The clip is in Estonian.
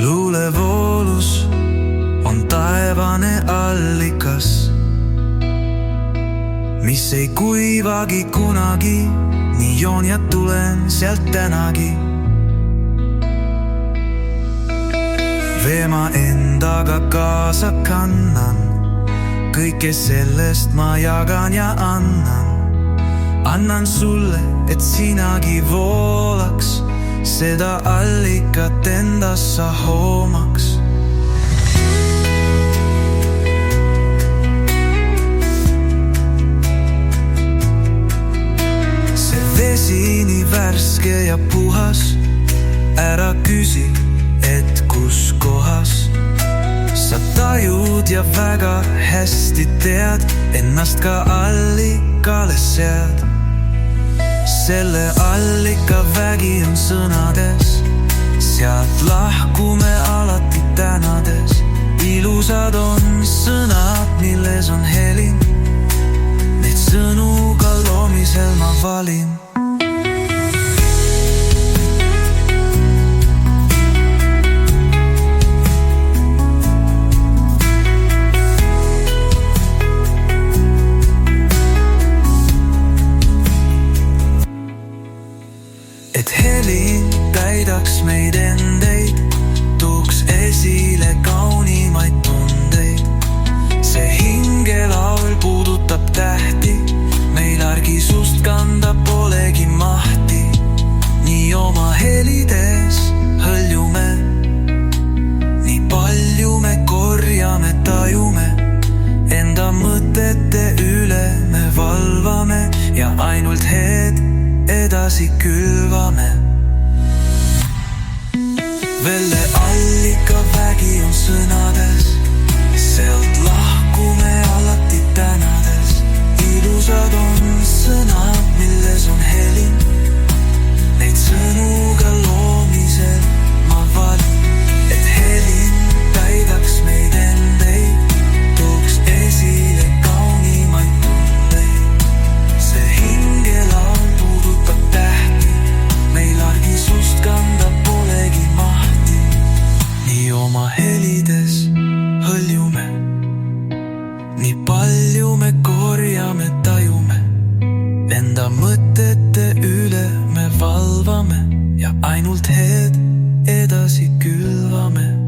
luulevoolus on taevane allikas, mis ei kuivagi kunagi, nii joon ja tulen sealt tänagi. Vee ma endaga kaasa kannan, kõike sellest ma jagan ja annan. Annan sulle, et sinagi voolaks, seda allikat endas sa hoomaks. See vesi nii värske ja puhas, ära küsi, et kus kohas. Sa tajud ja väga hästi tead, ennast ka allikale sead. Selle allika vägi on sõnades, sealt lahkume alati tänades. Ilusad on sõnad, milles on helin, neid sõnu ka loomisel ma valin. Et helin täidaks meid endeid, tooks esile kaunimaid tundeid. See hingelaul puudutab tähti, meil argisust kanda polegi mahti. Nii oma helides hõljume, nii palju me korjame, tajume. Enda mõtete üle me valvame ja ainult edasi külvame. Velle allika vägi on sõnades, sealt lahkume alati tänades. Ilusad on sõnad, milles on helin, neid sõnu ka loomisel ma valin. Et helin täidaks meid endeid, tooks esile kaunimaid tundeid. See hingelaul kanda polegi mahti, nii oma helides hõljume, nii palju me korjame, tajume. Enda mõtete üle me valvame ja ainult edasi külvame.